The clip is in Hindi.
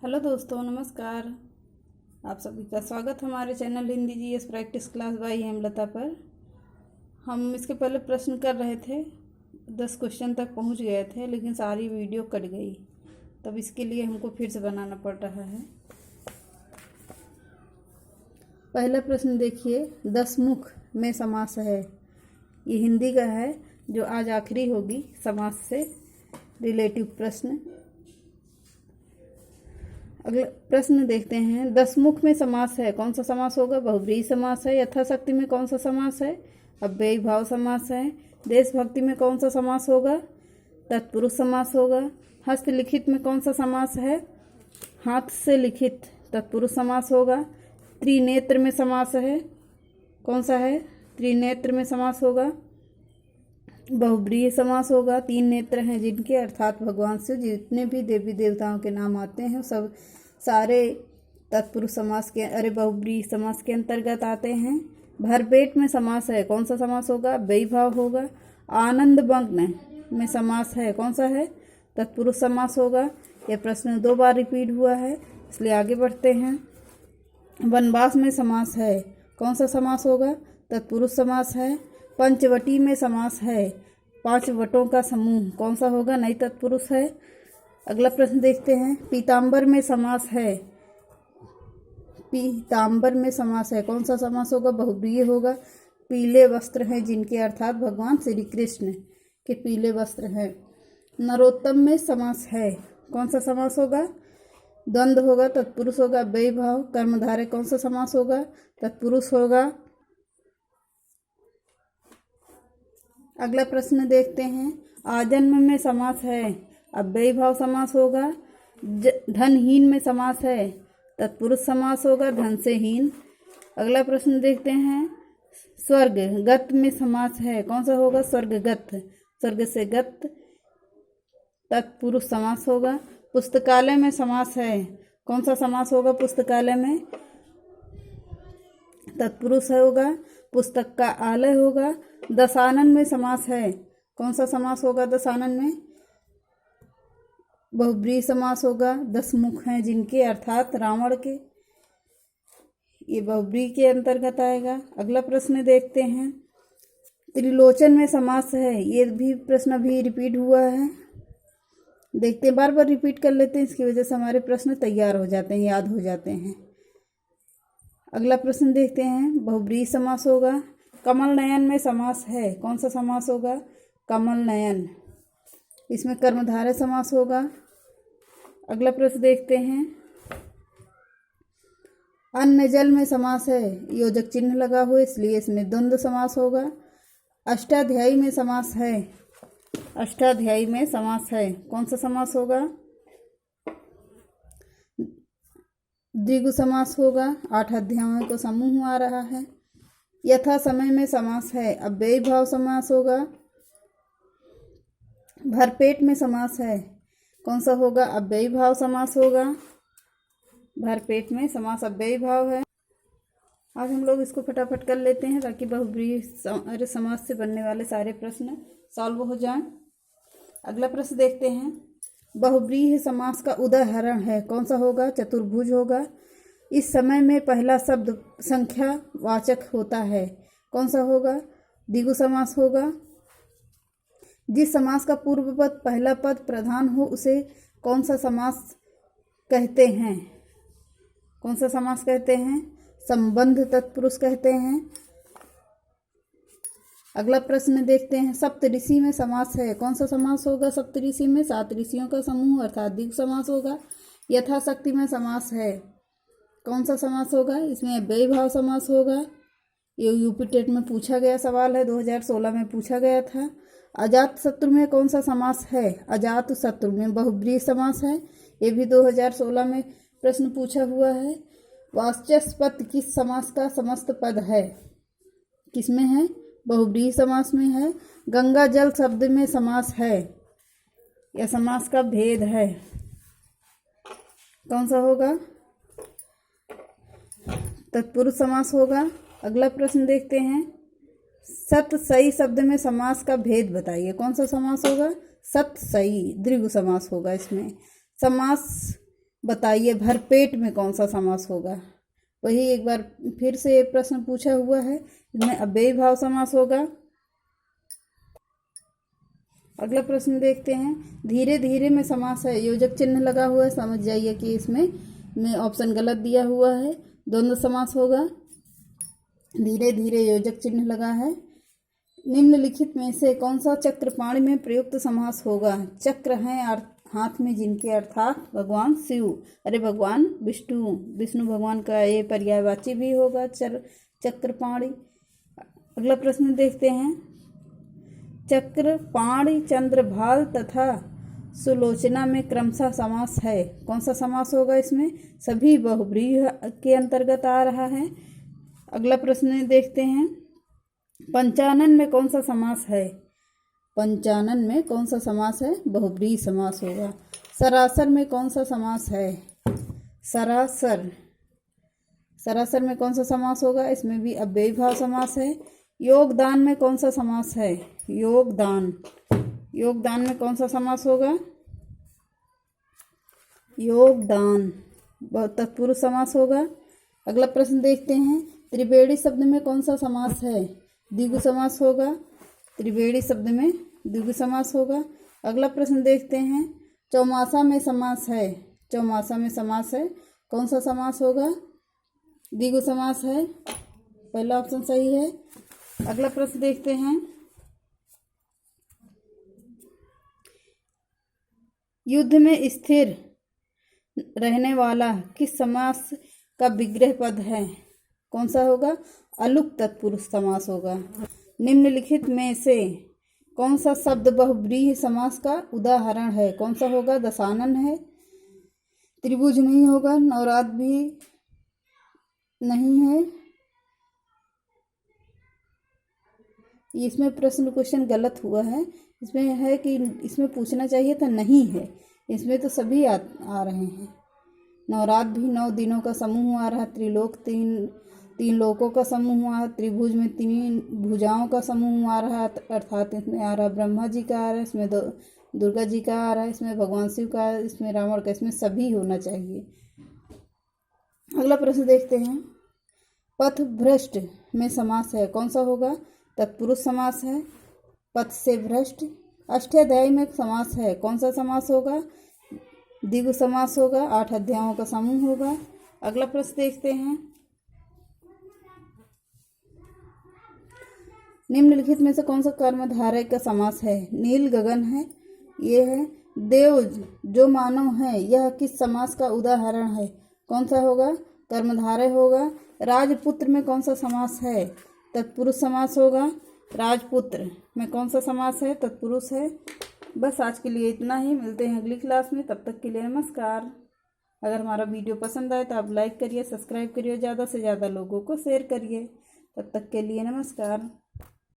हेलो दोस्तों, नमस्कार। आप सभी का स्वागत हमारे channel Hindi GS practice class by Hemlata पर। हम इसके पहले प्रश्न कर रहे थे, 10 क्वेश्चन तक पहुंच गए थे, लेकिन सारी वीडियो कट गई। तब इसके लिए हमको फिर से बनाना पड़ रहा है। पहला प्रश्न देखिए, दसमुख में समास है। ये हिंदी का है, जो आज आखिरी होगी समास से रिलेटिव प्रश्न। अगला प्रश्न देखते हैं, दसमुख में समास है, कौन सा समास होगा? बहुब्रीहि समास है। यथाशक्ति में कौन सा समास है? अव्ययी भाव समास है। देशभक्ति में कौन सा समास होगा? तत्पुरुष समास होगा। हस्तलिखित में कौन सा समास है? हाथ से लिखित तत्पुरुष समास होगा। त्रिनेत्र में समास है, कौन सा है? त्रिनेत्र में समास होगा, बहुब्रीहि समास होगा। 3 नेत्र हैं जिनके, अर्थात भगवान से जितने भी देवी देवताओं के नाम आते हैं सब सारे तत्पुरुष समास के बहुब्रीहि समास के अंतर्गत आते हैं। भरपेट में समास है, कौन सा समास होगा? अव्ययी भाव होगा। आनंद मग्न में समास है, कौन सा है? तत्पुरुष समास होगा। यह प्रश्न 2 बार रिपीट हुआ है, इसलिए आगे बढ़ते हैं। वनवास में समास है, कौन सा समास होगा? तत्पुरुष समास है। पंचवटी में समास है, 5 वटों का समूह, कौन सा होगा? नई तत्पुरुष है। अगला प्रश्न देखते हैं, पीताम्बर में समास है। पीताम्बर में समास है, कौन सा समास होगा? बहुब्रीहि होगा। पीले वस्त्र हैं जिनके, अर्थात भगवान श्री कृष्ण के पीले वस्त्र हैं। नरोत्तम में समास है, कौन सा समास होगा? द्वंद्व होगा, तत्पुरुष होगा, अव्ययी भाव। कर्मधारय कौन सा समास होगा? तत्पुरुष होगा। अगला प्रश्न देखते हैं, आजन्म में समास है, अव्ययी भाव समास होगा। धनहीन में समास है, तत्पुरुष समास होगा, धन से हीन। अगला प्रश्न देखते हैं, स्वर्गगत में समास है, कौन सा होगा? स्वर्गगत, स्वर्ग से गत, तत्पुरुष समास होगा। पुस्तकालय में समास है, कौन सा समास होगा? पुस्तकालय में तत्पुरुष होगा, पुस्तक का आलय होगा। दशानन में समास है, कौन सा समास होगा? दशानन में बहुब्रीहि समास होगा। 10 मुख हैं जिनके, अर्थात रावण के, ये बहुब्रीहि के अंतर्गत आएगा। अगला प्रश्न देखते हैं, त्रिलोचन में समास है। ये भी प्रश्न अभी रिपीट हुआ है, देखते हैं, बार बार रिपीट कर लेते हैं, इसकी वजह से हमारे प्रश्न तैयार हो जाते हैं, याद हो जाते हैं। अगला प्रश्न देखते हैं, बहुब्रीहि समास होगा। कमल नयन में समास है, कौन सा समास होगा? कमल नयन, इसमें कर्मधारय समास होगा। अगला प्रश्न देखते हैं, अन्न जल में समास है, योजक चिन्ह लगा हुआ इसलिए इसमें द्वंद्व समास होगा। अष्टाध्यायी में समास है, अष्टाध्यायी में समास है, कौन सा समास होगा? द्विगु समास होगा, 8 अध्यायों का समूह आ रहा है। यथा समय में समास है, अव्ययी भाव समास होगा। भरपेट में समास है, कौन सा होगा? अव्ययी भाव समास होगा। भरपेट में समास अव्ययी भाव है। आज हम लोग इसको फटाफट कर लेते हैं ताकि बहुब्रीहि समास से बनने वाले सारे प्रश्न सॉल्व हो जाएं। अगला प्रश्न देखते हैं, बहुब्रीहि समास का उदाहरण है, कौन सा होगा? चतुर्भुज होगा। इस समय में पहला शब्द संख्या वाचक होता है, कौन सा होगा? द्विगु समास होगा। जिस समास का पूर्व पद पहला पद प्रधान हो उसे कौन सा समास कहते हैं? कौन सा समास कहते हैं? संबंध तत्पुरुष कहते हैं। अगला प्रश्न देखते हैं, सप्तऋषि में समास है, कौन सा समास होगा? सप्तऋषि में 7 ऋषियों का समूह, अर्थात द्विगु समास होगा। यथाशक्ति में समास है, कौन सा समास होगा? इसमें अव्ययी भाव समास होगा। ये यूपी टेट में पूछा गया सवाल है, 2016 में पूछा गया था। अजात शत्रु में कौन सा समास है? अजात शत्रु में बहुब्रीहि समास है, ये भी 2016 में प्रश्न पूछा हुआ है। वाचस्पत किस समास का समस्त पद है? किसमें है? बहुब्रीहि समास में है। गंगा जल शब्द में समास है, यह समास का भेद है, कौन सा होगा? तत्पुरुष समास होगा। अगला प्रश्न देखते हैं, सत सई शब्द में समास का भेद बताइए, कौन सा समास होगा? सत सई द्विगु समास होगा। इसमें समास बताइए भरपेट में कौन सा समास होगा। वही एक बार फिर से ये प्रश्न पूछा हुआ है, इसमें अव्ययी भाव समास होगा। अगला प्रश्न देखते हैं, धीरे धीरे में समास है, योजक चिन्ह लगा हुआ है, समझ जाइए कि इसमें ऑप्शन गलत दिया हुआ है, द्वंद्व समास होगा। धीरे धीरे योजक चिन्ह लगा है। निम्नलिखित में से कौन सा चक्रपाणि में प्रयुक्त समास होगा। चक्र हैं हाथ में जिनके, अर्थात भगवान शिव, अरे भगवान विष्णु भगवान का ये पर्यायवाची भी होगा चक्रपाणि। अगला प्रश्न देखते हैं, चक्रपाणि, चंद्रभाल तथा सुलोचना में क्रमशः समास है, कौन सा समास होगा। इसमें सभी बहुब्रीहि के अंतर्गत आ रहा है। अगला प्रश्न देखते हैं, पंचानन में कौन सा समास है। पंचानन में कौन सा समास है, बहुब्रीहि समास होगा। सरासर में कौन सा समास है। सरासर में कौन सा समास होगा, इसमें भी अव्ययी भाव समास है। योगदान में कौन सा समास है। योगदान में कौन सा समास होगा। योगदान तत्पुरुष समास होगा। अगला प्रश्न देखते हैं, त्रिवेणी शब्द में कौन सा समास है। द्विगु समास होगा। त्रिवेणी शब्द में द्विगु समास होगा। अगला प्रश्न देखते हैं, चौमासा में समास है। चौमासा में समास है, कौन सा समास होगा। द्विगु समास है, पहला ऑप्शन सही है। अगला प्रश्न देखते हैं, युद्ध में स्थिर रहने वाला किस समास का विग्रह पद है, कौन सा होगा। अलुक तत्पुरुष समास होगा। निम्नलिखित में से कौन सा शब्द बहुब्रीहि समास का उदाहरण है, कौन सा होगा। दशानन है, त्रिभुज नहीं होगा, नवरात भी नहीं है। इसमें क्वेश्चन गलत हुआ है। इसमें है कि इसमें पूछना चाहिए था नहीं है, इसमें तो सभी आ रहे हैं। नवरात भी 9 दिनों का समूह आ रहा, त्रिलोक तीन लोकों का समूह आ, त्रिभुज में 3 भुजाओं का समूह आ रहा, अर्थात इसमें आ रहा ब्रह्मा जी का आ रहा है, इसमें दुर्गा जी का आ रहा है, इसमें भगवान शिव का, इसमें रावण का, इसमें सभी होना चाहिए। अगला प्रश्न देखते हैं, पथ भ्रष्ट में समास है, कौन सा होगा। तत्पुरुष समास है। पथ से भ्रष्ट। अष्टाध्यायी में समास है, कौन सा समास होगा। द्विगु समास होगा, 8 अध्यायों का समूह होगा। अगला प्रश्न देखते हैं, निम्नलिखित में से कौन सा कर्मधारय का समास है। नील गगन है, ये है। देव जो मानव है, यह किस समास का उदाहरण है, कौन सा होगा। कर्मधारय होगा। राजपुत्र में कौन सा समास है। तत्पुरुष समास होगा। राजपुत्र में कौन सा समास है, तत्पुरुष है। बस आज के लिए इतना ही, मिलते हैं अगली क्लास में, तब तक के लिए नमस्कार। अगर हमारा वीडियो पसंद आए तो आप लाइक करिए, सब्सक्राइब करिए, ज़्यादा से ज़्यादा लोगों को शेयर करिए। तब तक के लिए नमस्कार।